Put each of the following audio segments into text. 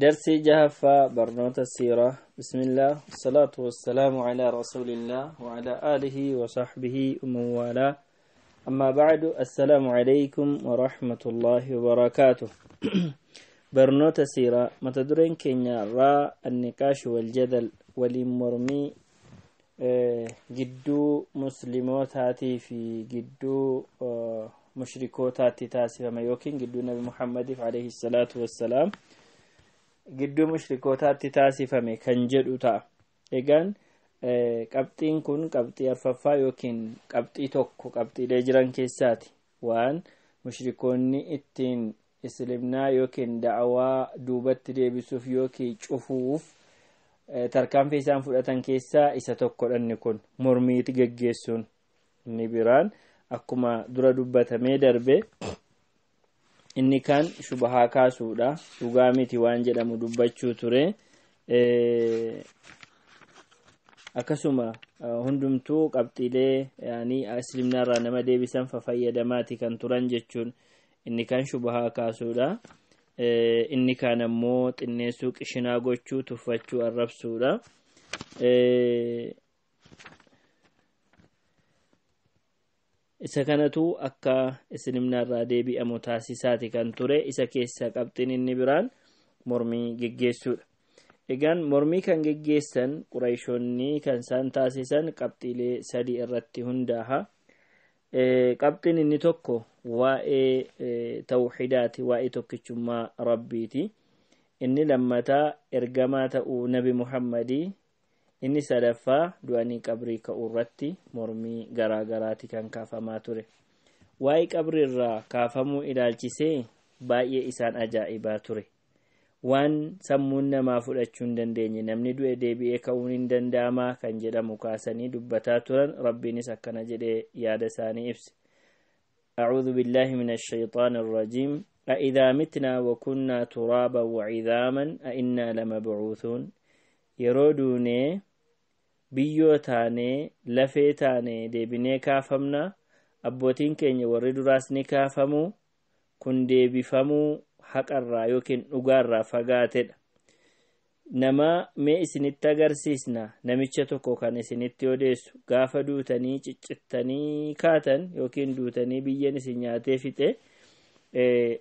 درسي جهفة برنوت السيرة. بسم الله والصلاة والسلام على رسول الله وعلى آله وصحبه ومن والاه. أما بعد، السلام عليكم ورحمة الله وبركاته. برنوت السيرة متدرين كينيا را النقاش والجدل والمرمي جدو مسلمات هاتي في جدو مشركوت هاتي تاسفة ما يوكين جدو نبي محمد عليه الصلاة والسلام gidduu mushrikootaatti taasifame kan jedhu ta'a. Egaan qabxiin kun qabxii arfaffaa yookiin qabxii tokko qabxiilee jiran keessaati. Waan mushrikoonni ittiin islimnaa yookiin da'awaa duubatti deebisuuf yookiin cufuuf tarkaanfii isaan fudhatan keessaa isa tokkodhanni kun mormiiti geggeessuun. Inni biraan akkuma dura dubbatamee darbe inni kan shubahaa kaasuudha. Dhugaa miti waan jedhamu dubbachuu ture. Akkasuma hundumtuu qabxiilee yaani islimnaarraa nama deebisan fayyadamaati kan turan jechuun inni kan shubahaa kaasuudha. Inni kan ammoo xinneessuu qishinaa gochuu tuffachuu arrabsuudha. Isa kanatu akka islimnaarraa deebi'amu taasisaati kan ture. Isa keessa qabxiin inni biraan mormii geggeessuudha. Egaan mormii kan geggeessan Qurayshoonni kan isaan taasisan qabxiilee sadii irratti hundaa'a. Qabxiin inni tokko waa'ee tawxiidaati, waa'ee tokkichummaa rabbiiti. Inni lammataa ergamaa ta'uu nabi Muhammadii. Inni sadaffaa du'anii qabrii ka'uu irratti mormii garaagaraati kan kaafamaa ture. Waa'ee qabrii irraa kaafamuu ilaalchisee baay'ee isaan ajaa'ibaa ture. Waan sammuun namaa fudhachuu hin dandeenye, namni du'e deebi'ee ka'uun hin danda'amaa kan jedhamu kaasanii dubbataa turan. Rabbiinis akkana jedhee yaada isaanii ibse. A'uudhu billahi minash shayxaanir rajiim. A'idhaa mitnaa wa kunnaa turaaban wa cidhaaman a'innaa lamabcuuthuun. Yeroo duunee biyyoo taanee lafee taanee deebinee kaafamna. Abbootiin keenya warri duraas ni kaafamu. Kun deebifamuu haqarraa yookiin dhugaarraa fagaatedha. Nama mee isinitti agarsiisna namicha tokko kan isinitti odeessu gaafa duutanii ciccittanii kaatan yookiin duutanii biyyeen isin nyaatee fixe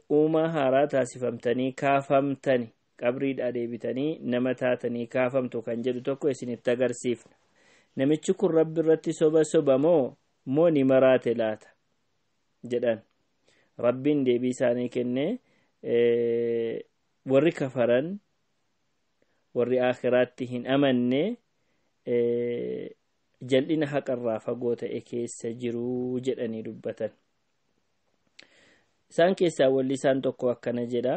uumaa haaraa taasifamtanii kaafamtani. Qabriidhaa deebitanii nama taatanii kaafamtu kan jedhu tokko isinitti agarsiifna. Namichi kun rabbi irratti soba moo ni maraate laata jedhan. Rabbiin deebii isaanii kenne warri kafaran, warri akhiraatti hin amanne jal'ina haqarraa fagoo ta'e keessa jiru jedhanii dubbatan. Isaan keessaa walli isaan tokko akkana jedha.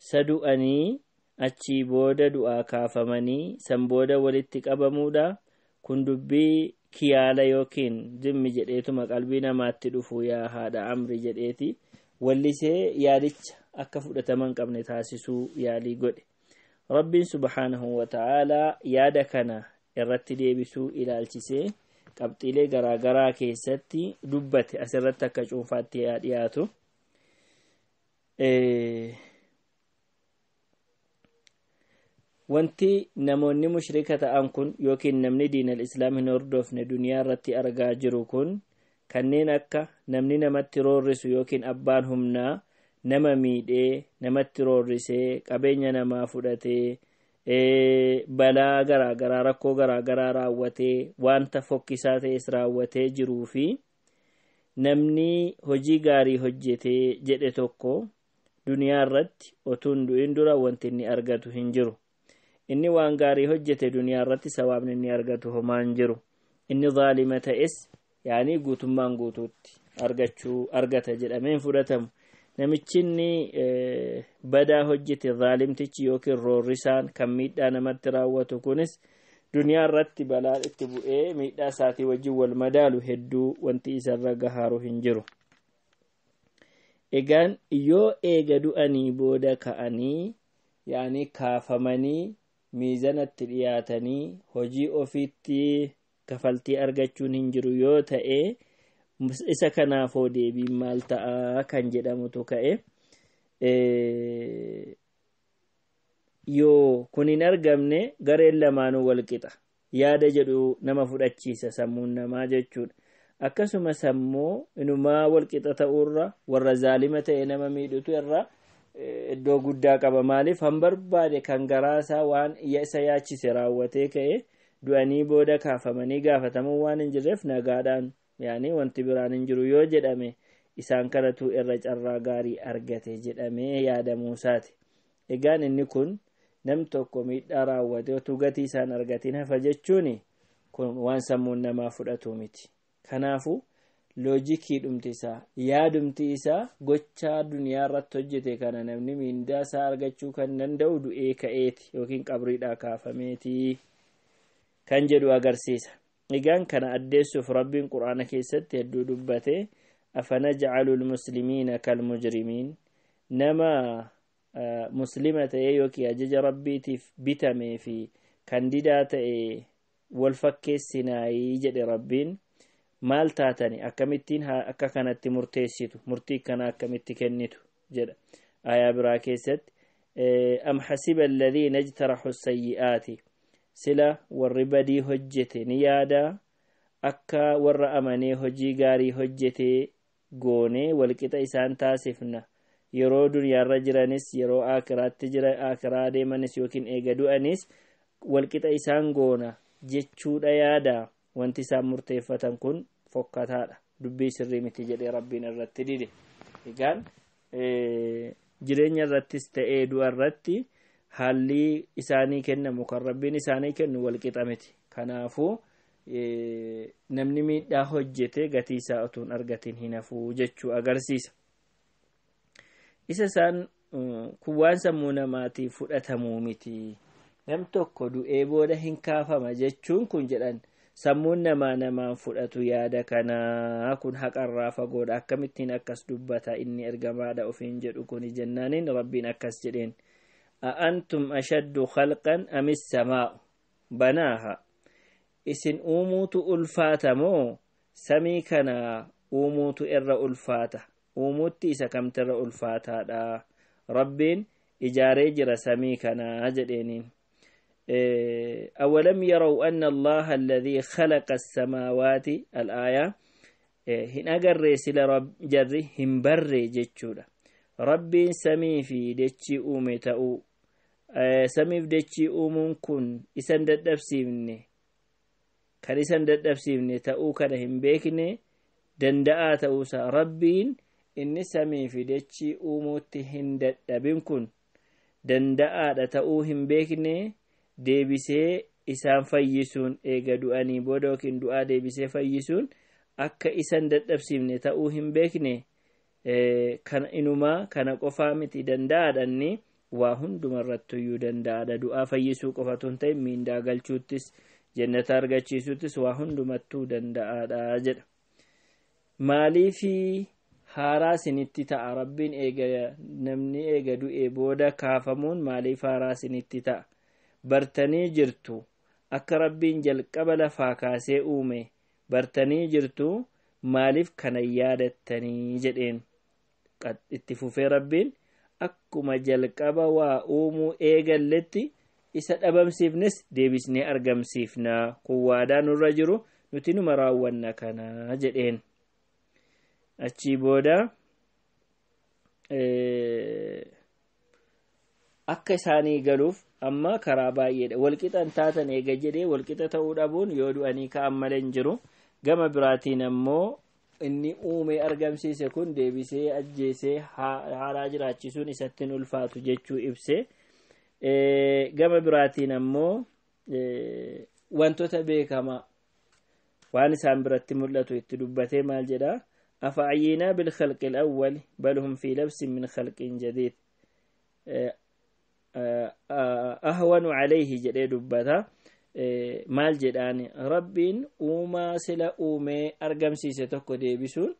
Sadu'anii achii booda du'aa kaafamanii san booda walitti qabamuudha. Kun dubbii kiyaala yookiin zimmi jedheetuma qalbii namaatti dhufu yaa haadha amri jedheeti wallisee yaadicha akka fudhataman qabne taasisuu yaalii godhe. Rabbiin subhaanahu wa ta'aalaa yaada kana irratti deebisuu ilaalchisee qabxiilee garaagaraa keessatti dubbate. Asirratti akka cuunfaatti dhiyaatu. Wanti namoonni mushrika ta'an kun yookiin namni diinal islaam hin hordofne duniyaa irratti argaa jiru kun kanneen akka namni namatti roorrisu yookiin abbaan humnaa nama miidhee namatti roorrisee qabeenya namaa fudhatee balaa garaagaraa rakkoo garaagaraa raawwatee wanta fokkisaa ta'es raawwatee jiruu fi namni hojii gaarii hojjetee jedhe tokko duniyaa irratti otuun du'in dura wanti inni argatu hin jiru. Inni waan gaarii hojjete duniyaa irratti sawaabni inni argatu homaa hin jiru. Inni zaalima ta'es yaani guutummaan guutuutti argata jedhamee hin fudhatamu. Namichi inni badaa hojjete zaalimtichi yookiin roorrisaan kan miidhaa namatti raawwatu kunis duniyaa irratti balaan itti bu'ee miidhaa isaatii wajjin wal madaalu hedduu wanti isarra gahaaru hin jiru. Egaan yoo eega du'anii booda ka'anii yaani kaafamanii miizanatti dhiyaatanii hojii ofiitti kafaltii argachuun hin jiru yoo ta'e isa kanaafoo deebiin maal ta'a kan jedhamutu ka'e yoo kun hin argamne gareen lamaanuu walqixa yaada jedhu nama fudhachiisa sammuun namaa jechuudha. Akkasuma sammoo inumaa walqixa ta'urra warra zaalima ta'e nama miidhutu irra iddoo guddaa qaba. Maaliif han barbaade kan garaasaa waan isa yaachise raawwatee ka'e du'anii booda kaafamanii gaafatamuu waan hin jirreef nagaadhaan yaani wanti biraan hin jiru yoo jedhame isaan kanatu irra carraa gaarii argate jedhamee yaadamuusaati. Egaan inni kun nam tokko miidhaa raawwate otuu gatii isaan argatiin hafa jechuun kun waan sammuun namaa fudhatu miti. Kanaafuu loojikii dhumti isaa yaadumti isaa gochaa duniyaa irratti hojjete kana namni miindaa isaa argachuu kan danda'u du'ee ka'eeti yookiin qabriidhaa kaafameeti kan jedhu agarsiisa. Egaan kana addeessuuf rabbiin quraana keessatti hedduu dubbate afanaj'alu almuslimiina kalmujrimiin nama muslima ta'e yookiin ajaja rabbiitiif bitamee fi kan didaa ta'e wal fakkeessinaayii jedhe rabbiin. Maal taatani akkamittiin akka kanatti murteessitu murtii kana akkamitti kennitu jedha aayaa biraa keessatti am hasiba alladhiina ijtarahu as-sayyi'aati sila warri badii hojjete ni yaada akka warra amanee hojii gaarii hojjete goone walqixa isaan taasifna yeroo duniyaarra jiranis yeroo aakiraatti jira aakiraa deemanis yookiin eega du'anis walqixa isaan goona jechuudha yaada. Wanti isaan murteeffatan kun fokkataadha dubbii sirrii miti jedhee rabbiin irratti dide. Egaan jireenya irrattis ta'ee du'a irratti haalli isaanii kennamu kan rabbiin isaanii kennu walqixa miti. Kanaafuu namni miidhaa hojjete gatii isaa utuun argatiin hin hafuu jechuu agarsiisa. Isa isaan kun waan sammuu namaatiif fudhatamuu miti. Nam tokko du'ee booda hin kaafama jechuun kun jedhan sammuun namaan fudhatu yaada kana kun haqarraa fagoodha. Akkamittiin akkas dubbata inni ergamaadha ofiin jedhu kun jennaaniin rabbiin akkas jedheen a'antum ashaddu khalqan amis samaa'u banaaha isin uumuutu ulfaata moo samii kana uumuutu irra ulfaata uumuutti isa kamtirra ulfaataadha. Rabbiin ijaaree jira samii kana jedheeniin أولم يروا أن الله الذي خلق السماوات الآية هن أجر سلا رب جري هم بري جتشودا ربي سمي في دتشي أومي تأو سمي في دتشي أومون كن إسندد نفسي مني كان إسندد نفسي مني تأو كان هم بيكني دنداء تأوسا ربين إني سمي في دتشي أوموت هندد نبين دنداء تأو هم بيكني deebisee isaan fayyisuun eega du'anii booda yookiin du'aa deebisee fayyisuun akka isan dadhabsiifne ta'uu hin beekne kana inumaa kana qofaa miti danda'aadhanni waa hundumarrattuyyuu danda'aadha. Du'aa fayyisuu qofatu hin ta'in miindaa galchuuttis jannata argachiisuuttis waa hundumattuu danda'aadha jedha. Maaliifii haaraa sinitti ta'a rabbiin eega namni eega du'ee booda kaafamuun maaliif haaraa sinitti ta'a? Bartanii jirtu akka rabbiin jalqaba lafaa kaasee uume bartanii jirtu maaliif kana yaadattanii jedheen itti fufee rabbiin akkuma jalqaba waa uumuu eegalletti isa dhabamsiifnes deebisnee argamsiifna kun waadaa nurra jiru nuti numa raawwanna kana jedheen. Achii booda akka isaanii galuuf amma karaa baay'eedha walqixan taatan eega jedhee walqixa ta'uu dhabuun yoo du'anii ka'an malee hin jiru. Gama biraatiin ammoo inni uume argamsiise kun deebisee ajjeesee haaraa jiraachisuun isatti hin ulfaatu jechuu ibse. Gama biraatiin ammoo wantoota beekamaa waan isaan biratti mul'atu itti dubbatee maal jedha afa'ayyinaa bil khalqil awwal bal hum fi labsin min khalqin jadiid ahwanu alayhi jedhee dubbata. Maal jedhaani rabbiin uumaa sila uumee argamsiise tokko deebisuun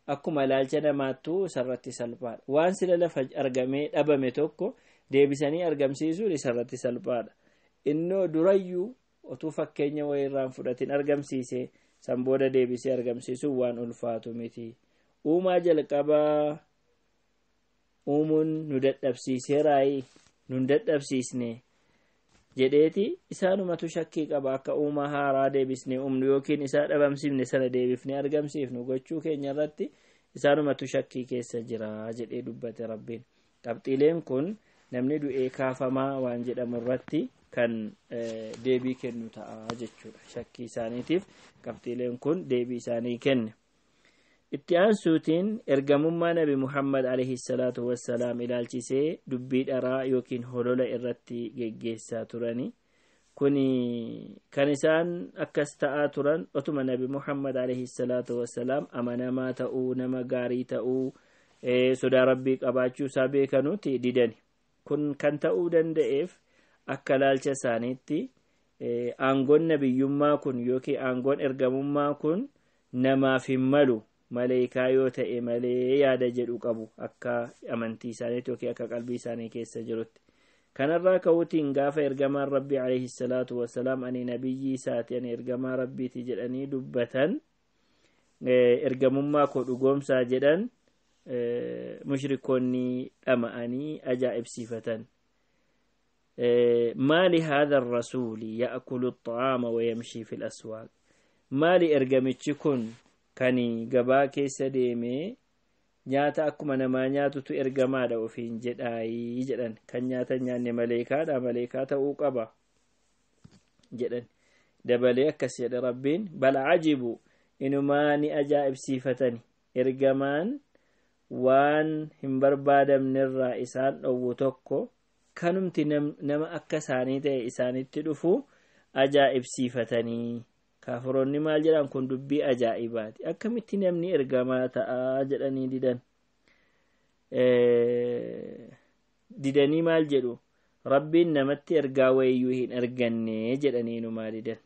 akkuma ilaalcha namaattuu isarratti salphaadha. Waan sila lafa argamee dhabame tokko deebisanii argamsiisuun isarratti salphaadha. Innoo durayyuu otuu fakkeenya wayirraan fudhatin argamsiise san booda deebisee argamsiisuun waan ulfaatu miti. Uumaa jalqabaa uumuun nu dadhabsiiseeraayi nun dadhabsiisne jedheeti isaanumatu shakkii qaba akka uumaa haaraa deebisne umnu yookiin isaa dhabamsiifne sana deebifne argamsiifnu gochuu keenya irratti isaanumatu shakkii keessa jira jedhee dubbate rabbiin. Qabxiileen kun namni du'ee kaafamaa waan jedhamu irratti kan deebii kennu ta'a jechuudha. Shakkii isaaniitiif qabxiileen kun deebii isaanii kenne. Itti aansuutiin ergamummaa nabi Muhammad alayhi salaatu wassalaam ilaalchisee dubbii dharaa yookiin holola irratti geggeessaa turani. Kuni kan isaan akkas ta'aa turan otuma nabi Muhammad alayhi salaatu wassalaam amanamaa ta'uu, nama gaarii ta'uu, sodaa rabbii qabaachuu isaa beekanuuti didani. Kun kan ta'uu danda'eef akka ilaalcha isaaniitti aangoon nabiyyummaa kun yookiin aangoon ergamummaa kun namaaf hin malu. Malaayikaa yoo ta'e malee yaada jedhu qabu akka amantii isaaniitti yookiin akka qalbii isaanii keessa jirutti. Kanarraa ka'uutiin gaafa ergamaan rabbii alayhi salaatu wassalaam ani nabiyyii isaati ani ergamaa rabbiiti jedhanii dubbatan ergamummaa koo dhugoomsaa jedhan mushrikoonni dhama'anii ajaa'ibsiifatan. maali haadha rasuuli ya'kulu xaama wayamshii fil aswaaq maali ergamichi kun kani gabaa keessa deemee nyaata akkuma namaa nyaatutu ergamaadha ofiin jedhaayii jedhan kan nyaata nyaanne maleekaadha maleekaa ta'uu qaba jedhan dabalee akkas jedha rabbiin bal ajibu inumaa ni ajaa'ibsiifatani ergamaan waan hin barbaadamnerraa isaan dhowwu tokko kanumti nama akka isaanii ta'e isaanitti dhufu ajaa'ibsiifatanii kaafiroonni maal jedhan kun dubbii ajaa'ibaati akkamitti namni ergamaa ta'a jedhanii didanii maal jedhu rabbiin namatti ergaa wayyuu hin arganne jedhanii numaa didan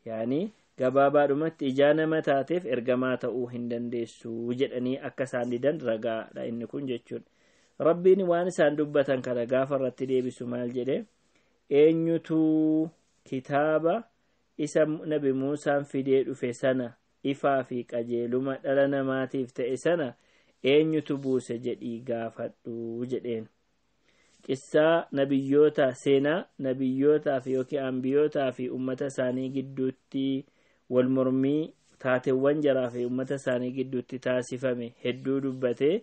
yaani gabaabaadhumatti ijaa nama taateef ergamaa ta'uu hin dandeessu jedhanii akka isaan didan ragaadha inni kun jechuudha rabbiin waan isaan dubbatan kana gaafa irratti deebisu maal jedhe eenyutu kitaaba isa nabi Muusaan fidee dhufe sana ifaa fi qajeeluma dhala namaatiif ta'e sana eenyutu buuse jedhii gaafadhu jedheen qissaa nabiyyoota seenaa nabiyyootaa fi yookiin anbiyootaa fi ummata isaanii gidduutti wal mormii taateewwan jaraa fi ummata isaanii gidduutti taasifame hedduu dubbatee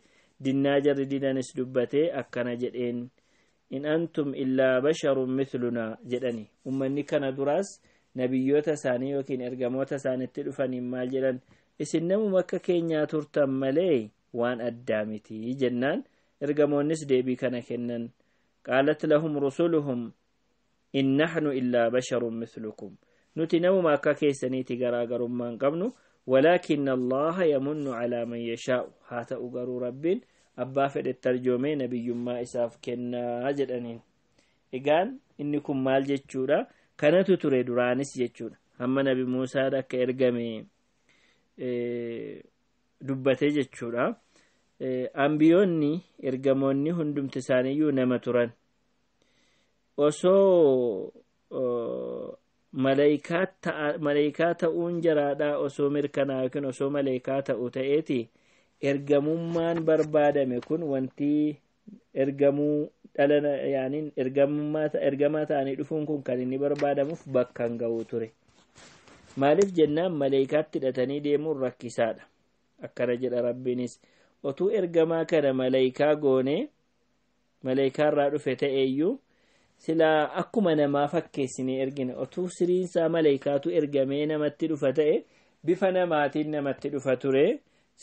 dinnaa jarri didanis dubbatee akkana jedheen in antum illaa basharun mithlunaa jedhani ummanni kana duraas nabiyyoota isaanii yookiin ergamoota isaanitti dhufaniin maal jedhan isin namuma akka keenyaa turtan malee waan addaa miti jennaan ergamoonnis deebii kana kennan qaalat lahum rusuluhum in nahnu illaa basharun mithlukum nuti namuma akka keessaniiti garaagarummaan qabnu ولكن الله يمن على من يشاء هات أجر رب أبا فد الترجمة نبي ما إساف كنا جدنين إجان إنكم مال جتشورا كانت تريد رانس جتشورا هم نبي موسى دك إرجمي دبته جتشورا أنبيوني إرجموني هندم تسانيو نمتران وسو malaayikaa ta'uun jiraadha osoo mirkanaa yookiin osoo malaayikaa ta'u ta'eeti ergamummaan barbaadame kun wanti ergamuu dhala yaaniin ergamaa ta'anii dhufuun kun kan inni barbaadamuuf bakkan ga'uu ture maaliif jennaan malaayikaatti hidhatanii deemuun rakkisaadha akkana jedha rabbiinis otuu ergamaa kana malaayikaa goone malaayikaarraa dhufe ta'eeyyuu sila akkuma namaa fakkeessine ergine otuu siriinsaa malaayikaatu ergamee namatti dhufa ta'e bifa namaatiin namatti dhufa ture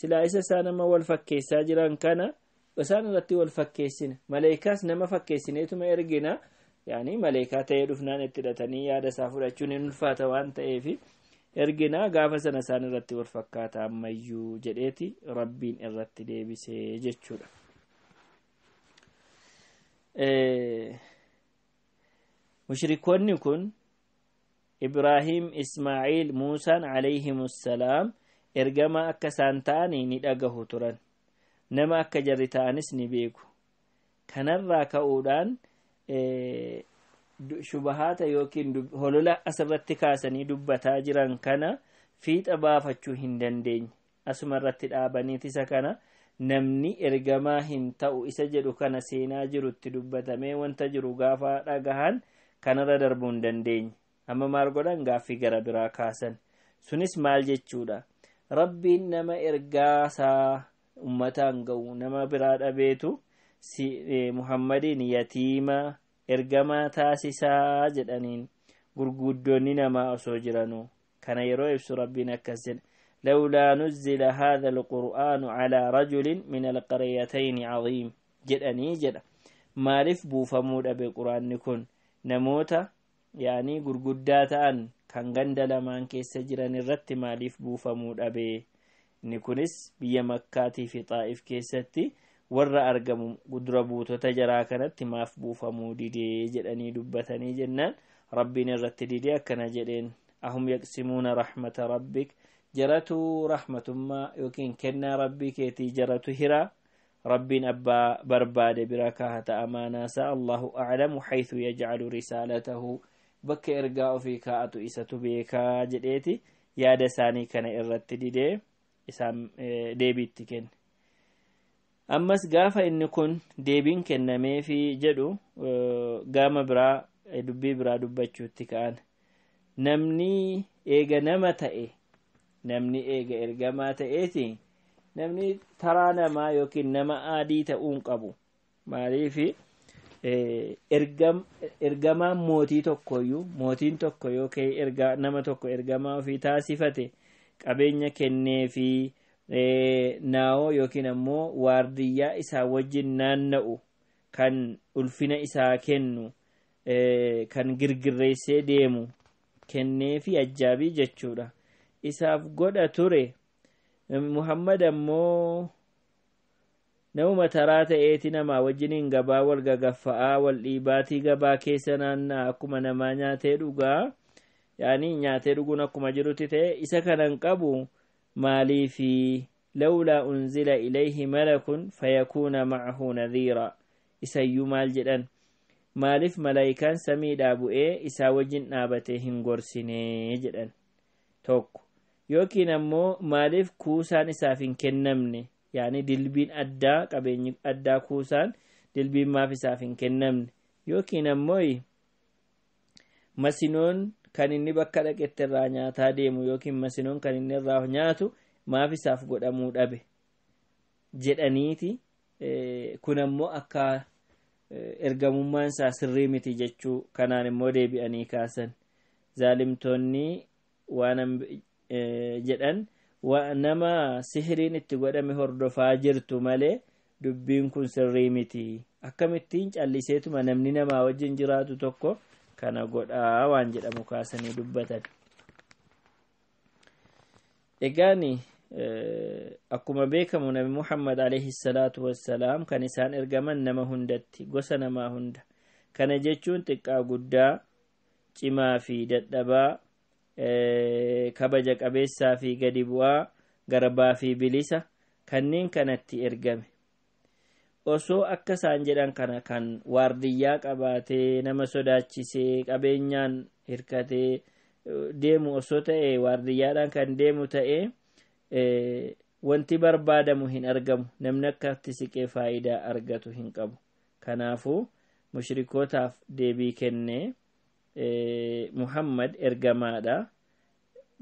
sila isa isaa nama wal fakkeessaa jiran kana isaan irratti wal fakkeessina malaayikaas nama fakkeessineetuma ergina yaani malaayikaa ta'ee dhufnaan itti hidhatanii yaada isaa fudhachuun hin ulfaata waan ta'eef ergina gaafa sana isaan irratti wal fakkaata ammayyuu jedheeti rabbiin irratti deebisee jechuudha. mushrikoonni kun Ibraahim Ismaa'iil Muusaan alayhimusalaam ergama akka isaan ta'anii ni dhagahu turan nama akka jarri ta'anis ni beeku kanarraa ka'uudhaan shubahaata yookiin holola asirratti kaasanii dubbataa jiran kana fiixa baafachuu hin dandeenye asuma irratti dhaabaniit isa kana namni ergamaa hin ta'u isa jedhu kana seenaa jirutti dubbatamee wanta jiru gaafa dhagahan kanarra darbuu hin dandeenye. Amma maal godhan gaaffii gara biraa kaasan. Sunis maal jechuudha? Rabbiin nama ergaasaa ummataan ga'u nama biraa dhabeetu Muhammadiin yatiima ergamaa taasisaa jedhaniin gurguddoonni namaa osoo jiranuu. Kana yeroo ibsu rabbiin akkas jedha. لولا نزل هذا القرآن على رجل من القريتين عظيم جدني جدا مالف بوفمود أبي قرآن نكون نموتا يعني قرقودات أن كان غندل مان كيس جران الرت مالف بوفمود أبي نكونس بيا مكاتي في طائف كيستي ور أرقم قدربوت وتجرا كانت ماف بوفمود دي جدني دبتني جنان ربنا الرت دي أكنا جدين أهم يقسمون رحمة ربك جراتو رحمة ما يمكن كنا ربي كيتي جراتو هرا ربين أبا برباد بركاهة أمانا سأ الله أعلم حيث يجعل رسالته بك إرقاء في كاءة إساتو بيكا جديتي يا دساني كان إرت دي إسام ديبيت كن أمس قافة إن كن ديبين كنمي في جدو قام برا دبي برا دبتشو تكان نمني إيغا نمتئي namni eega ergamaa ta'eeti namni taraa namaa yookiin nama aadii ta'uun qabu. Maaliif ergamaan mootii tokkoyyuu mootiin tokko yookiin nama tokko ergamaa ofii taasifate qabeenya kennee fi naawoo yookiin ammoo waardiyyaa isaa wajjin naanna'u kan ulfina isaa kennu kan girgirreessee deemu kennee fi ajjaabii jechuudha. Isaaf godha ture. Muhammad ammoo nama taraa ta'eeti nama wajjiniin gabaa wal gagaffa'aa wal dhiibaatii gabaa keessa naannaa akkuma namaa nyaatee dhugaa yaani nyaatee dhuguun akkuma jirutti ta'e isa kanan qabu maaliifi lawlaa unzila ilayhi malakun fayakuuna ma'ahu nadhiira isayyuu maal jedhan maaliif malaayikaan samiidhaa bu'ee isaa wajjin dhaabatee hin gorsinee jedhan tokko. Yookiin ammoo maaliif kuusaan isaaf hin kennamne yaani dilbiin addaa qabeenyi addaa kuusaan dilbiin maaf isaaf hin kennamne yookiin ammoo masinoon kan inni bakka dhaqetti irraa nyaataa deemu yookiin masinoon kan inni irraa nyaatu maaf isaaf godhamuu dhabe jedhaniiti. Kun ammoo akka ergamummaan isaa sirrii miti jechuu kanaan immoo deebi'anii kaasan zaalimtoonni waan jedhan nama sihiriin itti godhame hordofaa jirtu malee dubbiin kun sirrii miti akkamittiin calliseetuma namni namaa wajjin jiraatu tokko kana godhaa waan jedhamu kaasanii dubbatan. Egaani akkuma beekamu nabi Muhammad alayhi salaatu wassalaam kan isaan ergaman nama hundatti gosa namaa hunda kana jechuun xiqqaa guddaa cimaa fi dadhabaa kabaja qabeessaa fi gadi bu'aa garbaa fi bilisa kanneen kanatti ergame. Osoo akka isaan jedhan kana kan waardiyyaa qabaatee nama sodaachisee qabeenyaan hirkatee deemu osoo ta'e waardiyyaadhaan kan deemu ta'e wanti barbaadamu hin argamu namni akkatti siqee faayidaa argatu hin qabu. Kanaafuu mushrikootaaf deebii kennee Muhammad ergamaadha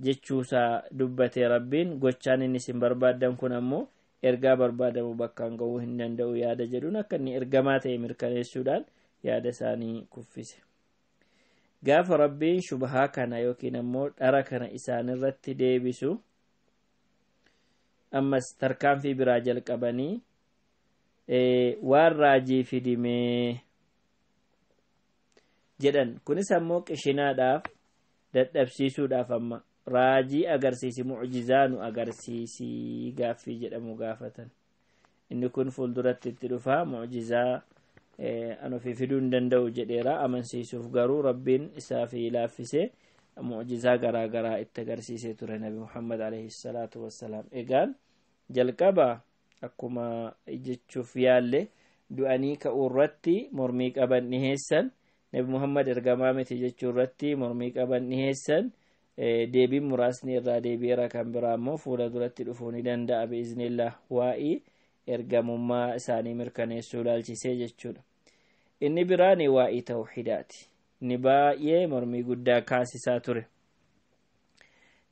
jechuusaa dubbatee rabbiin gochaan inni isin barbaadan kun ammoo ergaa barbaadamu bakkaan ga'uu hin danda'u yaada jedhuun akka inni ergamaa ta'e mirkaneessuudhaan yaada isaanii kuffise. Gaafa rabbiin shubhaa kana yookiin ammoo dhara kana isaan irratti deebisu ammas tarkaanfii biraa jalqabanii waan raajii fidimee jedhan. Kunis ammoo qishinaadhaaf dadhabsiisuudhaaf amma raajii agarsiisi mu'jizaanu agarsiisi gaaffii jedhamu gaafatan. Inni kun fuulduratti itti dhufaa mu'jizaa an ofii fiduu hin danda'u jedheera amansiisuuf garuu rabbiin isaa fi laaffisee mu'jizaa garaa garaa itti agarsiisee ture nabi Muhammad alayhi salaatu wassalaam. Egaan jalqaba akkuma jechuuf yaalle du'anii ka'uu irratti mormii qaban dhiheessan nabi Muhammad ergamaa miti jechuu irratti mormii qaban dhiheessan deebiin muraasni irraa deebi'eera kan biraa immoo fuula duratti dhufuu ni danda'a bi'iznillah waa'ii ergamummaa isaanii mirkaneessuu ilaalchisee jechuudha. inni biraan waa'ee tawxiidaati. inni baay'ee mormii guddaa kaasisaa ture.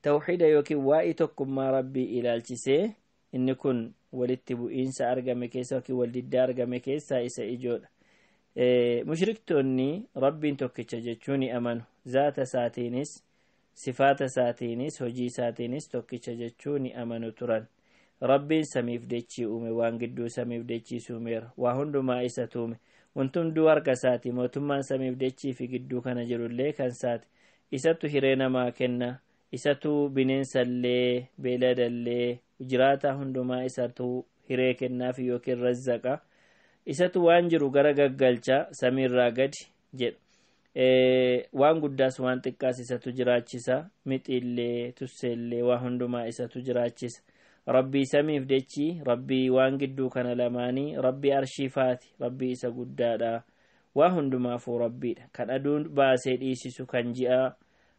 tawxiida yookiin waa'ee tokkummaa rabbii ilaalchisee inni kun walitti bu'iinsa argame keessa yookiin waldiddaa argame keessaa isa ijoodha. mushriktoonni rabbiin tokkicha jechuun ni amanu. zaata isaatiinis sifaata isaatiinis hojii isaatiinis tokkicha jechuun ni amanu turan. rabbiin samiif dachii uume, waan gidduu samiif dachii uumeera, waa hundumaa isa uume, wanti hunduu harka isaati, mootummaan samiif dachii fi gidduu kana jirullee kan isaati. isatu hiree namaa kenna, isatu bineensallee beeladallee jiraata hundumaa isatu hiree kennaaf yookiin razzaqa. isatu waan jiru gara gaggalcha samiirraa gadi jedha. waan guddaas waan xiqqaas isatu jiraachisa. mixiillee tusseellee waa hundumaa isatu jiraachisa. rabbii samiif dachii, rabbii waan gidduu kana lamaanii, rabbii arshiifaati, rabbii isa guddaadha. waa hundumaafuu rabbiidha. kan aduun baasee dhiisisu, kan ji'a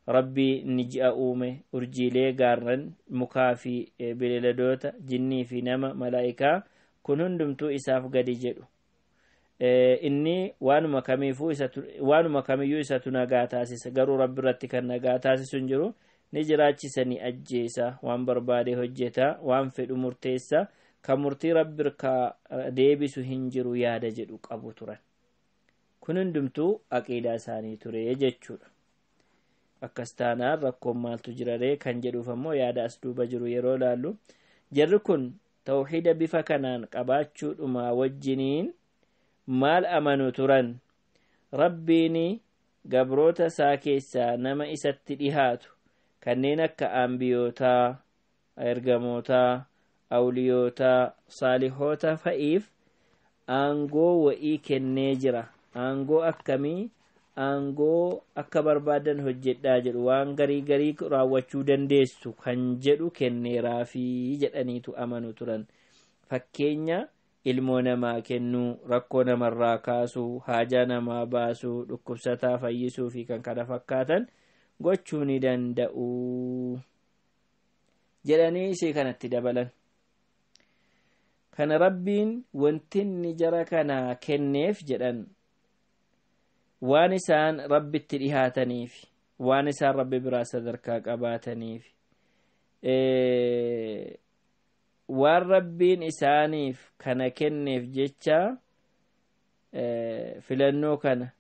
rabbii ni ji'a uume, urjiilee, gaarran, mukaa fi bineeldoota, jinnii fi nama, malaa'ikaa, kun hundumtuu isaaf gadi jedhu. inni waanuma kamiyyuu isatu nagaa taasisa. garuu rabbi irratti kan nagaa taasisu hin jiru. ni jiraachisa, ni ajjeesa, waan barbaade hojjeta, waan fedhu murteessa, kan murtii rabbi irkaa deebisu hin jiru yaada jedhu qabu turan. kun hundumtuu aqiidaa isaanii ture jechuudha. akkas taanaan rakkoon maaltu jiraree kan jedhuuf ammoo yaada as duuba jiru yeroo laallu, jarri kun tawxiida bifa kanaan qabaachuudhuma wajjiniin maal amanu turan? rabbiin gabroota isaa keessaa nama isatti dhihaatu kanneen akka ambiyootaa, ergamootaa, awliyootaa, saalihoota fa'iif aangoo wa'ii kennee jira. aangoo akkamii? aangoo akka barbaadan hojjedhaa jedhu, waan garii raawwachuu dandeessu kan jedhu kenneeraafi jedhaniitu amanu turan. fakkeenya ilmoo namaa kennuu, rakkoo namarraa kaasuu, haajaa namaa baasuu, dhukkubsataa fayyisuu fi kan kana fakkaatan gochuu ni danda'u jedhanii isii kanatti dabalan. kana rabbiin wanti inni jara kana kenneef jedhan waan isaan rabbitti dhihaataniif, waan isaan rabbi biraa sadarkaa qabaataniif, waan rabbiin isaaniif kana kenneef jecha filannoo kana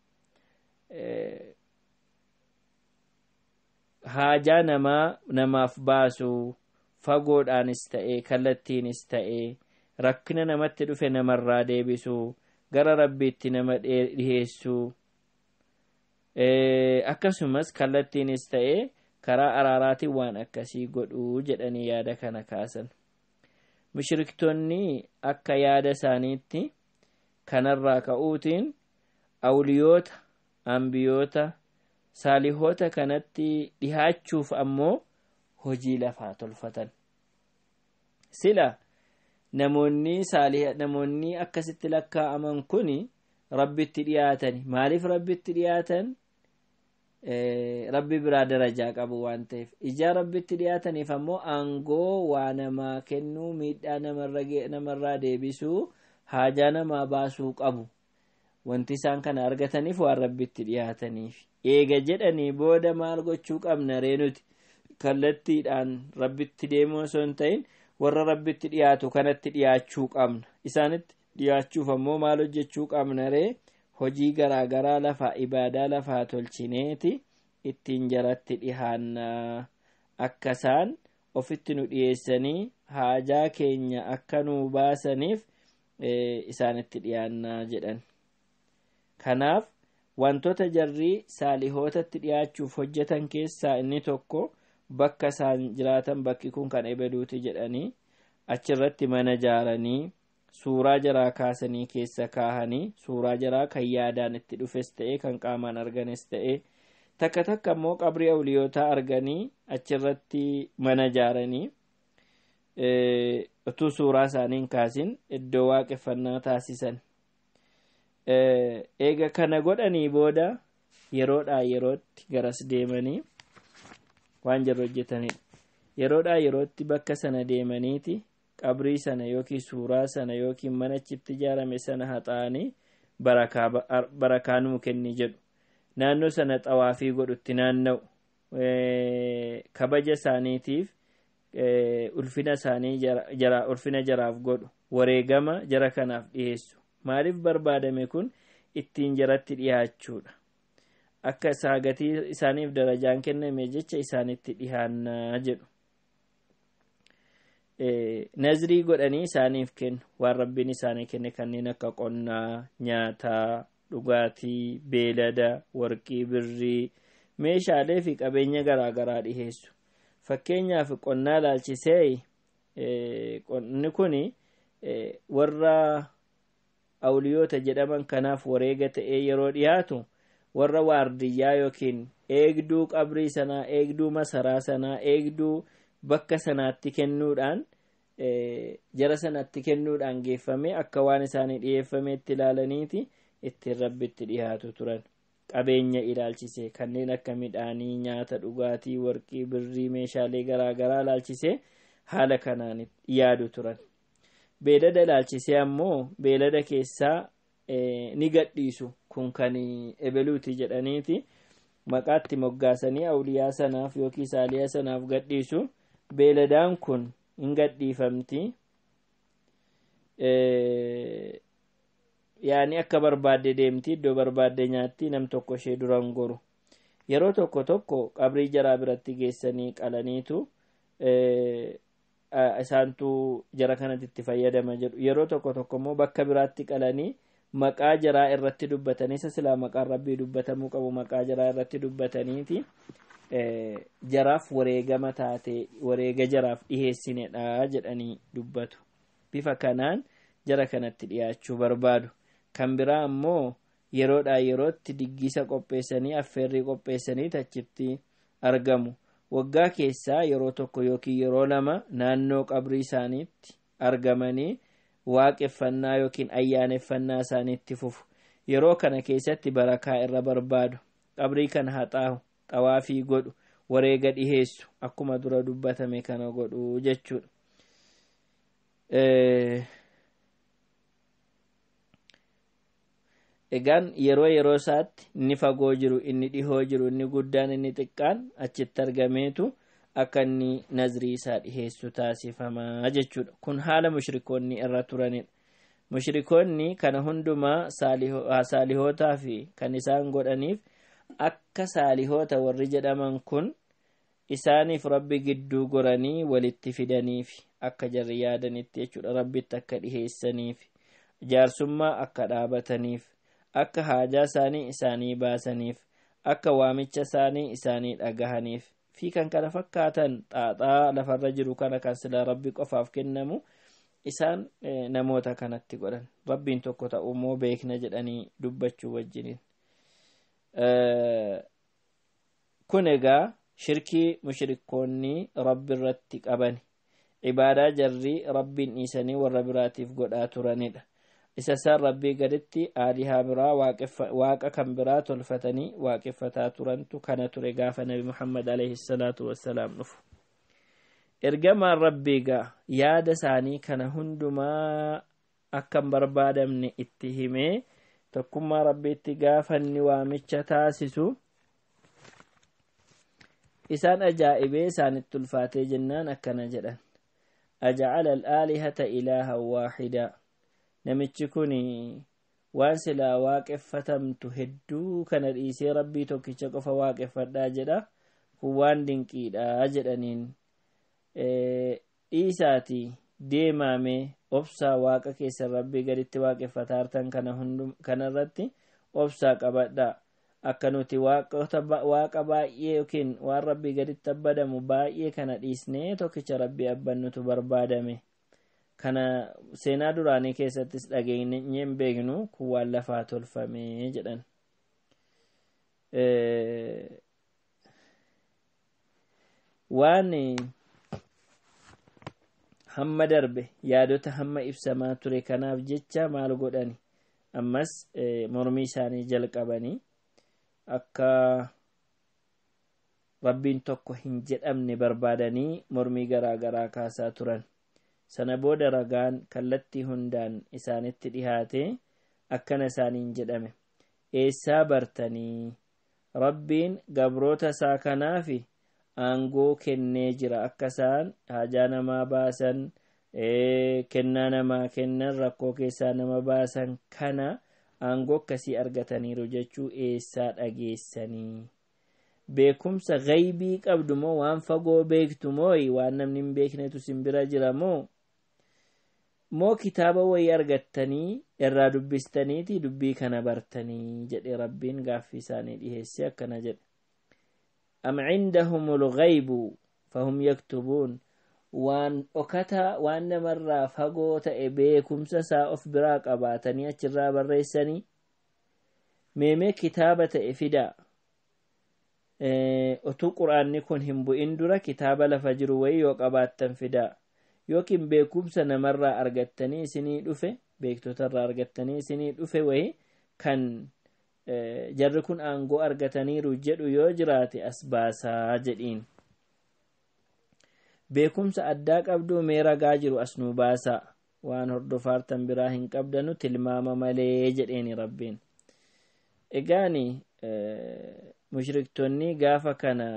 haajaa namaaf baasuu, fagoodhaanis ta'e kallattiinis ta'e rakkina namatti dhufe namarraa deebisuu, gara rabbiitti nama dhiheessuu, akkasumas kallattiinis ta'e karaa araaraatiin waan akkasii godhuu jedhanii yaada kana kaasan. mushriktoonni akka yaada isaaniitti kanarraa ka'uutiin awliyoota, ambiyoota, saalihoota kanatti dhihaachuuf ammoo hojii lafaa tolfatan. sila namoonni akkasitti lakkaa'aman kun rabbitti dhiyaatan. maaliif rabbitti dhiyaatan? rabbi biraa darajaa qabu waan ta'eef. ijaa rabbitti dhiyaataniif ammoo aangoo waa namaa kennuu, miidhaa namarraa deebisuu, haajaa namaa baasuu qabu. wanti isaan kana argataniif waan rabbitti dhiyaataniif. eega jedhanii booda maal gochuu qabna ree nuti? kallattiidhaan rabbitti deemuu osoo hin ta'in warra rabbitti dhiyaatu kanatti dhiyaachuu qabna. isaanitti dhiyaachuuf ammoo maal hojjechuu qabna ree? hojii garaagaraa lafaa, ibaadaa lafaa tolchineeti ittiin jaratti dhihaannaa. akka isaan ofitti nu dhiyeessanii haajaa keenya akka nu baasaniif isaanitti dhiyaannaa jedhan. kanaaf wantoota jarrii saalihootatti dhiyaachuuf hojjetan keessaa inni tokko bakka isaan jiraatan bakki kun kan ebaluuti jedhanii achirratti mana ijaaranii suuraa jaraa kaasanii keessa kaahanii, suuraa jaraa kan yaadaan itti dhufes ta'e kan qaamaan arganes ta'e, takka immoo qabrii awliyootaa arganii achirratti mana ijaaranii utuu suuraa isaaniin kaasin iddoo waaqeffannaa taasisan. eega kana godhanii booda yeroodhaa yerootti garas deemanii waan jarri hojjetanidha. yeroodhaa yerootti bakka sana deemaniiti qabrii sana yookiin suuraa sana yookiin mana achitti ijaarame sana haxaa'anii barakaa nuu kenni jedhu. Naannoo sana xawaafii godhutti naanna'u. Kabaja isaaniitiif ulfina isaanii ulfina jaraaf godhu. Wareegama jara kanaaf dhiyeessu. Maaliif barbaadame kun? Ittiin jaratti dhiyaachuudha. Akka gatii isaaniif darajaan kenname jecha isaanitti dhihaannaa jedhu. Nazrii godhanii isaaniif kennu. Waan rabbiin isaanii kenne kanneen akka qonnaa, nyaataa, dhugaatii, beelada, warqii, birrii, meeshaalee fi qabeenya garaagaraa dhiheessu. Fakkeenyaaf qonnaa laalchisee qonni kun warra awliyoota jedhaman kanaaf wareega ta'ee yeroo dhiyaatu warra waardiyyaa yookiin eegduu qabrii sanaa, eegduu masaraa sanaa, eegduu bakka sanaatti kennuudhaan jara sanatti kennuudhaan geeffame akka waan isaanii dhiyeeffameetti ilaalaniiti ittiin rabbitti dhiyaatu turan. Qabeenya ilaalchisee kanneen akka midhaanii, nyaata, dhugaatii, warqii, birrii, meeshaalee garaagaraa ilaalchisee haala kanaan yaadu turan. Beelada ilaalchisee ammoo beelada keessaa ni gadhiisu. Kun kan ebeluuti jedhaniiti maqaatti moggaasanii awliyaa sanaaf yookiin saaliyaa sanaaf gadhiisu. Beeladaan kun hin gadhiifamti. Yaani akka barbaadde deemti, iddoo barbaadde nyaatti, nam tokko ishee duran goru. Yeroo tokko tokko qabrii jaraa biratti geessanii qalaniitu isaantu jara kanatti itti fayyadama jedhu. Yeroo tokko tokko immoo bakka biraatti qalanii maqaa jaraa irratti dubbatanii isa silaa maqaan rabbii dubbatamuu qabu maqaa jaraa irratti dubbataniiti jaraaf wareegama taate wareega jaraaf dhiheessinedha jedhanii dubbatu. Bifa kanaan jara kanatti dhiyaachuu barbaadu. Kan biraa ammoo yeroodhaa yerootti diggisa qopheessanii affeerrii qopheessanii achitti argamu. Waggaa keessaa yeroo tokko yookiin yeroo lama naannoo qabrii isaaniitti argamanii waaqeffannaa yookiin ayyaaneffannaa isaaniitti fufu. Yeroo kana keessatti barakaa irra barbaadu. Qabrii kana haxaahu, xawaafii godhu, wareega dhiheessu akkuma dura dubbatame kana godhu jechuudha. Egaan yeroo isaatti inni fagoo jiru, inni dhihoo jiru, inni guddaan, inni xiqqaan achitti argameetu akka inni nazrii isaa dhiheessu taasifamaa jechuudha. Kun haala mushrikoonni irra turanidha. Mushrikoonni kana hundumaa saalihootaa fi kan isaan godhaniif akka saalihoota warri jedhaman kun isaaniif rabbi gidduu goranii walitti fidaniif akka jarri yaadanitti jechuudha. Rabbitti akka dhiheessaniif, jaarsummaa akka dhaabataniif, akka haajaa isaanii baasaniif, akka waamicha isaanii dhagahaniif fi kan kana fakkaatan xaaxaa lafarra jiru kana kan sila rabbi qofaaf kennamu isaan namoota kanatti godhan. Rabbiin tokko ta'ummoo beekna jedhanii dubbachuu wajjiniin. Kun egaa shirkii mushrikoonni rabbi irratti qaban, ibaadaa jarri rabbiin dhiisanii warra biraatiif godhaa turanidha. Isa san rabbii gaditti aalihaa biraa waaqa kan biraa tolfatanii waaqeffataa turantu kana ture gaafa nabi Muhammad alayhi salaatu wassalaam dhufu. Ergamaan rabbii gaa yaada isaanii kana hundumaa akkan barbaadamne itti himee tokkummaa rabbiitti gaafa inni waamicha taasisu isaan ajaa'ibee isaanitti ulfaatee jennaan akkana jedhan. Aja'ala al-aalihata ilaahan waahidaa. Namichi kun waan silaa waaqeffatamtu hedduu kana dhiisee rabbii tokkicha qofa waaqeffadhaa jedha. Kun waan dinqiidha jedhaniin. Dhiisaatii deemaamee obsaa waaqa keessa rabbii gaditti waaqeffataa hartan kanarratti obsaa qabadhaa. Akka nuti waaqa baay'ee yookiin waan rabbii gaditti abbadamu baay'ee kana dhiisnee tokkicha rabbii abbannutu barbaadame. Kana seenaa duraanii keessattis dhageenyee hin beeknu kun waan lafaa tolfame jedhan. Waan hamma darbe yaadota hamma ibsamaa ture kanaaf jecha maal godhani ammas mormii isaanii jalqabanii akka rabbiin tokko hin jedhamne barbaadanii mormii garaa garaa kaasaa turan. sana booda ragaan kallattii hundaan isaanitti dhihaate akkana isaaniin jedhame eessaa bartanii rabbiin gabroota isaa kanaafi aangoo kennee jira akka isaan haajaa namaa baasan kennaa namaa kennan rakkoo keessaa nama baasan kana aangoo akkasii argataniiru jechuu eessaa dhageessanii beekumsa gaybii qabdu moo waan fagoo beektu moo waan namni hin beeknetu sin bira jira moo kitaaba wayii argattanii irraa dubbistaniiti dubbii kana bartanii jedhe rabbiin gaaffii isaanii dhiheesse akkana jedhe am cindahumul ghaybu fahum yaktubuun waan dhokata waan namarraa fagoo ta'e beekumsa isaa of biraa qabaatanii achirraa barreessanii meemee kitaaba ta'e fidaa otuu quraanni kun hin bu'in dura kitaaba lafa jiru wayii yoo qabaattan fidaa yookiin beekumsa namarraa argattanii isinii dhufe beektotarraa argattanii isinii dhufe wayii kan jarri kun aangoo argataniiru jedhu yoo jiraate as baasaa jedhiin beekumsa addaa qabduu mee ragaa jiru as nuu baasaa waan hordofaartan biraa hin qabdanu tilmaama malee jedheeni rabbiin egaani mushriktoonni gaafa kana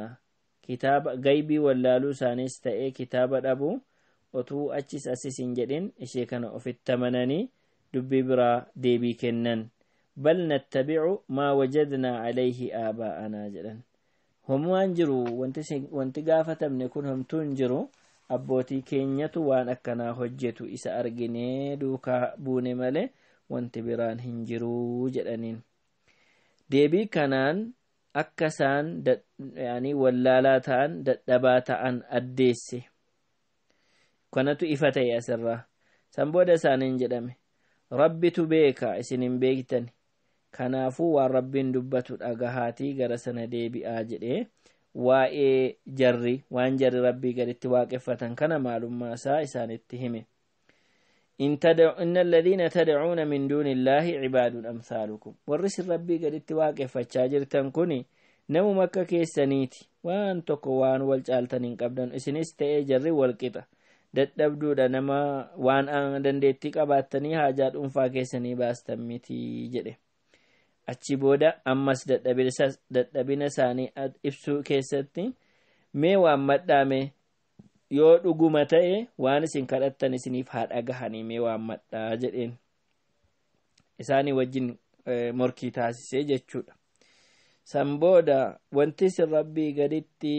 kitaaba gaybii wallaaluu isaaniis ta'ee kitaaba dhabu otuu achis asis hin jedhin ishee kana ofitti amananii dubbii biraa deebii kennan bal nattabi'u maa wajadnaa alayhi aabaa'anaa jedhan homaan jiru wanti gaafatamne kun homtuu hin jiru abbootii keenyatu waan akkanaa hojjetu isa arginee duukaa buune malee wanti biraan hin jiru jedhaniin deebii kanaan akka isaan wallaalaa ta'an dadhabaa ta'an addeesse kanatu ifa ta'e asirraa san booda isaaniin jedhame rabbitu beeka isin hin beektan kanaafuu waan rabbiin dubbatu dhagahaatii gara sana deebi'aa jedhee waa'ee waan jarri rabbii gaditti waaqeffatan kana maalummaa isaa isaanitti hime إن الذين تدعون من دون الله عباد أمثالكم والرسل ربي قد اتواقع فالشاجر تنكني نمو مكة كيسانيتي وان تقوان والجالتنين قبدا اسنست اجر والقطة دبدو نما وان دندتك أباتني حاجات انفا كيساني باستميتي جده achi booda ammas dadhabina isaanii ibsuu keessatti mee waan madhaame yoo dhuguma ta'e waan isin kadhattan isiniif haa dhagahanii mee waan madhaa jedheen isaanii wajjin morkii taasisee jechuudha san booda wanti isin rabbii gaditti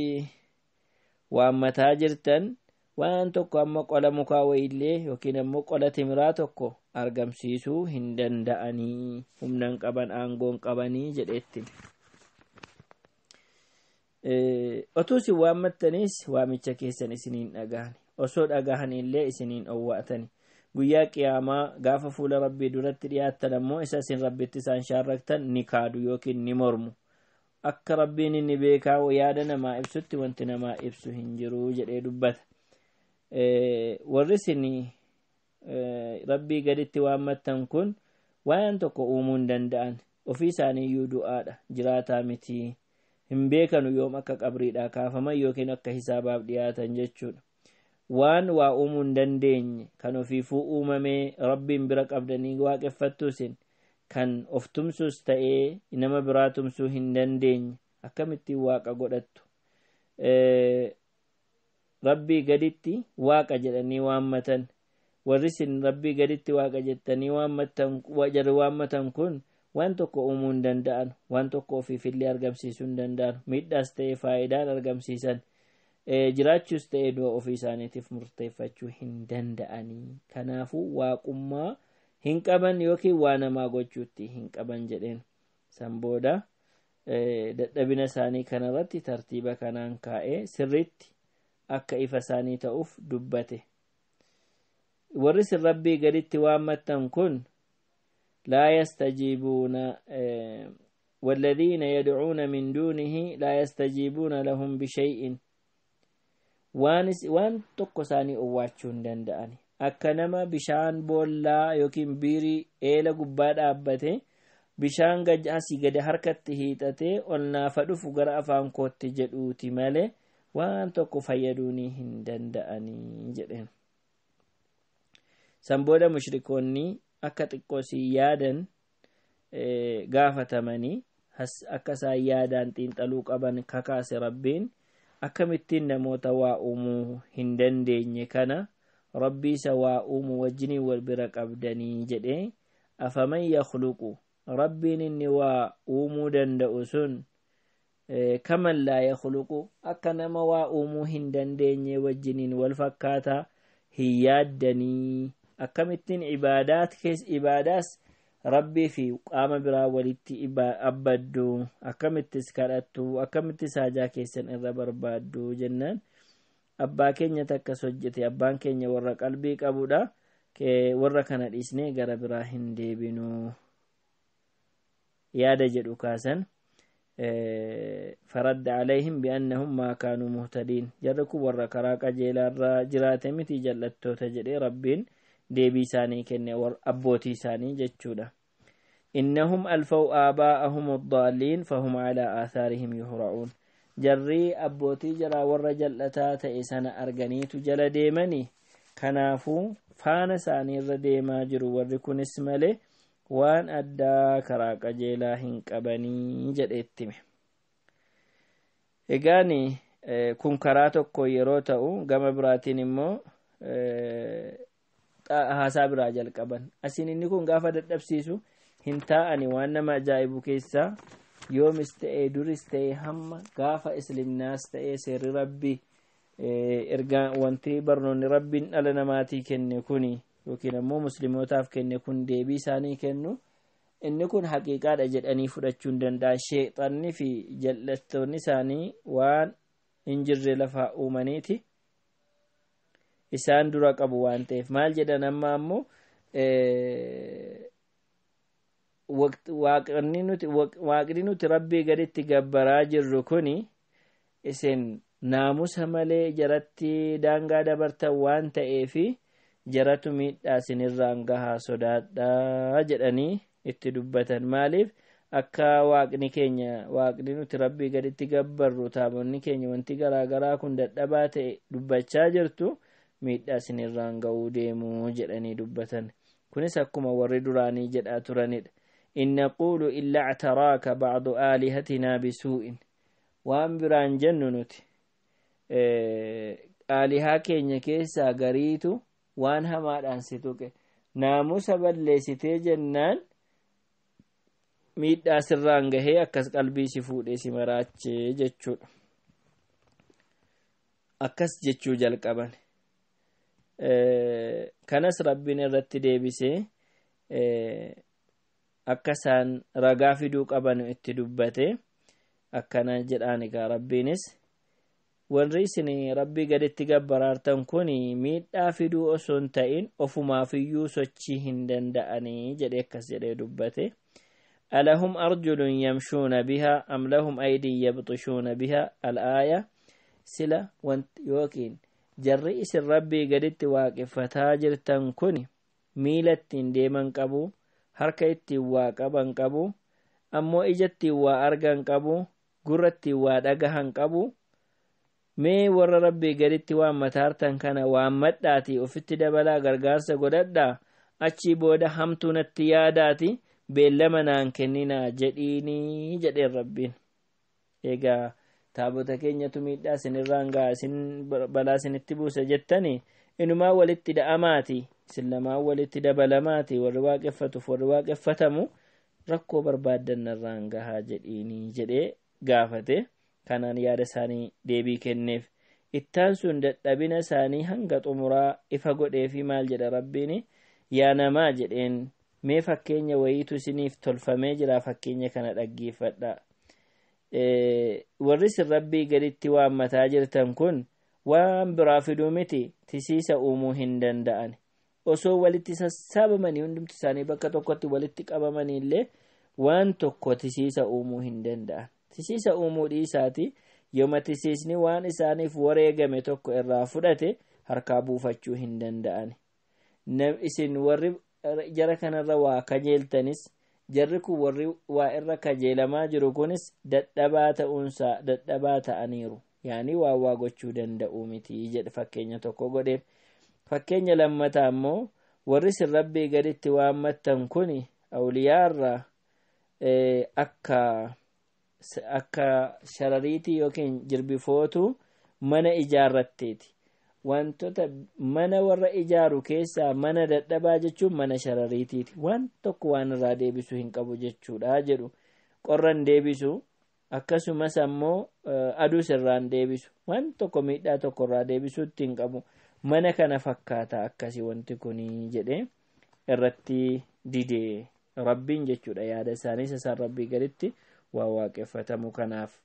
waan mataa jirtan waan tokko amma qola mukaa wayillee yookiin ammoo qola timiraa tokko argamsiisuu hin danda'anii humnan qaban aangoon qabanii jedheetti otuu isin waammattanis waamicha keessan isiniin dhagahan osoo dhagahan illee isiniin owwaatani guyyaa qiyaamaa gaafa fuula rabbii duratti dhiyaattan ammoo isa isin rabbitti isaan shaarraktan ni kaadu yookiin ni mormu akka rabbiin inni beekaa yaada namaa ibsutti wanti namaa ibsu hin jiru jedhee dubbata warri isin rabbii gaditti waammattan kun waan tokko uumuu hin danda'an ofii isaaniiyyuu du'aadha jiraataa miti hin beekanu yoom akka qabriidhaa kaafaman yookiin akka hisaabaaf dhiyaatan jechuudha waan waa uumuu hin dandeenye kan ofiifuu uumamee rabbiin bira qabdanii waaqeffattuusin kan of tumsuus ta'ee nama biraa tumsuu hin dandeenye akkamittiin waaqa godhattu rabbii gaditti waaqa jedhanii waammatan warri isin rabbii gaditti waaqa jettanii waammatan kun waan tokko uumuu hin danda'an waan tokko ofiifillee argamsiisuu hin danda'an miidhaas ta'e faayidaan argamsiisan jiraachuus ta'e du'a ofii isaaniitiif murteeffachuu hin danda'anii kanaafuu waaqummaa hin qaban yookiin waa namaa gochuutti hin qaban jedheen san booda dadhabina isaanii kanarratti tartiiba kanaan kaa'ee sirriitti akka ifa isaanii ta'uuf dubbate warri isin rabbii gaditti waammattan kun لا يستجيبون والذين يدعون من دونه لا يستجيبون لهم بشيء وان تقصاني أواتشون دنداني أكنما بشان بولا يوكين بيري إيلا قباد أبته بشان قجاسي قد حركت هيتته قلنا فدف قرأ فانكوت تجدوتي مالي وان تقو فيدوني هندنداني جدين sanbooda mushrikoonni akka xiqqoosii yaadan gaafatamanii akka isaan yaadaan xiinxaluu qaban kakaase rabbiin akkamittiin namoota waa uumuu hin dandeenye kana rabbii isa waa uumuu wajjiniin wal bira qabdanii jedhee afaman yakhluqu rabbiin inni waa uumuu danda'u sun kaman laa yakhluqu akka nama waa uumuu hin dandeenye wajjiniin wal fakkaataa hin yaaddanii akkamittiin ibaadaas rabbii fi qaama biraa walitti abbaddu akkamittis kadhattu akkamittis haajaa keessan irra barbaaddu jennaan abbaa keenya takkas hojjete abbaan keenya warra qalbii qabudha warra kana dhiisnee gara biraa hin deebinu yaada jedhu kaasan faradda alayhim bi'annahum maa kaanuu muhtadiin jarri kun warra karaa qajeelaarra jiraate miti jal'attoota jedhee rabbiin deebii isaanii kenne abbootii isaanii jechuudha innahum alfaw aabaa'ahum ad-daalliin fahum alaa aathaarihim yuhra'uun jarri abbootii jaraa warra jal'ataa ta'e sana arganiitu jala deemanii kanaafuu faana isaanii irra deemaa jiru warri kunis malee waan addaa karaa qajeelaa hin qabanii jedheettime egaani kun karaa tokko yeroo ta'u gama biraatiin immoo haasaa biraa jalqaban asiin inni kun gaafa dadhabsiisu hin taa'ani waan nama ajaa'ibu keessaa yoomis ta'e duris ta'e hamma gaafa islimnaas ta'e seerri rabbii ergaa wanti barnoonni rabbiin dhala namaatii kenne kuni yookiin ammoo muslimootaaf kenne kun deebii isaanii kennu inni kun haqiiqaadha jedhanii fudhachuu hin danda'an sheexanni fi jal'attoonni isaanii waan hin jirre lafaa uumaniiti isaan dura qabu waan ta'eef maal jedhan amma ammoo waaqni nuti rabbii gaditti gabbaraa jirru kuni isin naamusa malee jaratti daangaa dabartan waan ta'eefi jaratu miidhaa isinirraan gahaa sodaadhaa jedhanii itti dubbatan maaliif akka waaqni nuti rabbii gaditti gabbarru taabonni keenya wanti garaagaraa kun dadhabaa ta'e dubbachaa jirtu miidhaa isinirraan ga'uu deemuu jedhanii dubbatan kunis akkuma warri duraanii jedhaa turanidha in naqulu illa i'taraaka ba'du aalihatinaa bisuu'in waan biraan jennu nuti aalihaa keenya keessaa gariitu waan hamaadhaan si tuqe naamusa balleessitee jennaan miidhaa sirraan gahee akkas qalbii si fuudhee si maraachee jechuudha akkas jechuu jalqaban kanas rabbiin irratti deebisee akka isaan ragaa fiduu qaban itti dubbate akkana jedhaan egaa rabbiinis warri isin rabbii gaditti gabbaraartan kun miidhaa fiduu osoo hin ta'in ofumaafiyyuu sochii hin danda'anii jedhee akkas jedhee dubbate alahum arjulun yamshuuna bihaa am lahum aydin yabxishuuna bihaa al-aaya sila yookiin jarri isin rabbii gaditti waaqeffataa jirtan kun miila ittiin deeman qabu harka ittiin waa qaban qabu ammoo ija ittiin waa argan qabu gurra ittiin waa dhagahan qabu mee warra rabbii gaditti waan mataartan kana waan madhaatii ofitti dabalaa gargaarsa godhadhaa achii booda hamtuu natti yaadaati beellama naan kenninaa jedhiinii jedheen rabbiin egaa taabota keenyatu miidhaa isinirraan ga'a isin balaa isinitti buusa jettanii inumaa walitti da'amaati isin lamaan walitti dabalamaati warri waaqeffatuuf warri waaqeffatamu rakkoo barbaaddan irraan gahaa jedhiinii jedhee gaafate kanaan yaada isaanii deebii kenneef ittaan sun dadhabina isaanii hanga xumuraa ifa godheefi maal jedha rabbiin yaa namaa jedheen mee fakkeenya wayiitu isiniif tolfamee jira fakkeenya kana dhaggeeffadhaa warri isin rabbii gaditti waammataa jirtan kun waan biraa fiduu miti tisiisa uumuu hin danda'an osoo walitti sassaabamanii hundumti isaanii bakka tokkotti walitti qabamanii illee waan tokko tisiisa uumuu hin danda'an tisiisa uumuu dhiisaati yooma tisiisni waan isaaniif wareegame tokko irraa fudhate harkaa buufachuu hin danda'an isin warri jara kanarra waa kajeeltanis jarri kun warri waa irra kajeelamaa jiru kunis dadhabaa ta'aniiru yaani waa gochuu danda'u miti jedhe fakkeenya tokko godheef fakkeenya lammataa ammoo warris rabbii gaditti waammattan kuni awliyaarraa akka sharariitii yookiin jirbifootu mana ijaarratteeti. Wantoota mana warra ijaaru keessaa mana dadhabaa jechuun mana sharariitiiti. Waan tokko waan irraa deebisu hin qabu jechuudha jedhu. Qorran deebisu akkasumas ammoo aduus irraan deebisu. Waan tokko miidhaa tokko irraa deebisuutti hin qabu. Mana kana fakkaata akkasii wanti kuni jedhee irratti didee rabbiin jechuudha. Yaada isaaniis isaan rabbii gaditti waa waaqeffatamu kanaaf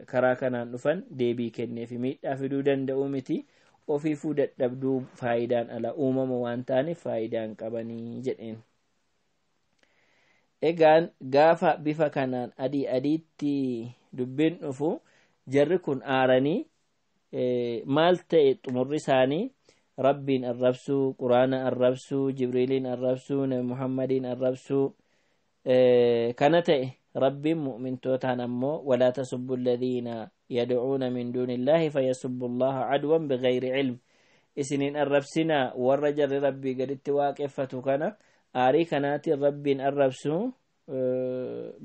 karaa kanaan dhufan deebii kenneefi miidhaa fiduu danda'u miti. Ofiifuu dadhabduu faayidaan ala uumama waan ta'aniif faayidaan qabanii jedheen. Egaan gaafa bifa kanaan adiitti dubbiin dhufu jarri kun aaranii maal ta'e xumurri isaanii rabbiin arrabsuu, quraana arrabsuu, jibriiliin arrabsuu, nabi muhammadiin arrabsuu kana ta'e rabbiin mu'mintootaan ammoo walaa tasubbu alladhiina يدعون من دون الله فيسب الله عدوا بغير علم إسنين الربسنا والرجل ربي قد اتواقفتو كان آري كانت ربي الربسو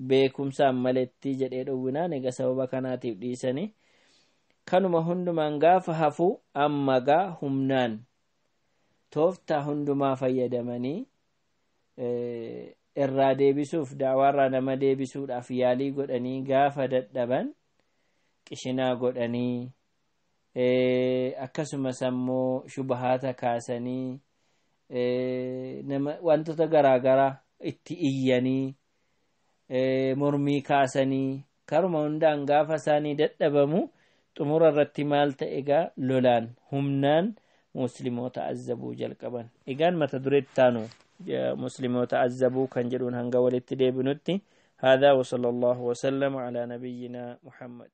بيكم ساملتي جديد ونا نيغا سبب كانت ديسني كانوا ما هندما غاف هفو أما غا همنان توفتا هندما فيدمني الرادي بسوف دعوارا نما دي بسود أفيالي قد أني غاف ددبان qishinaa godhanii akkasumas ammoo shubahaata kaasanii wantoota garaagaraa itti iyyanii mormii kaasanii karuma hundaan gaafa isaanii dadhabamu xumura irratti maal ta'e egaa lolaan humnaan muslimoota azzabuu jalqaban. Egaan mata dureetti taanu muslimoota azzabuu kan jedhuun hanga walitti deebinutti هذا وصلى الله وسلم على نبينا محمد.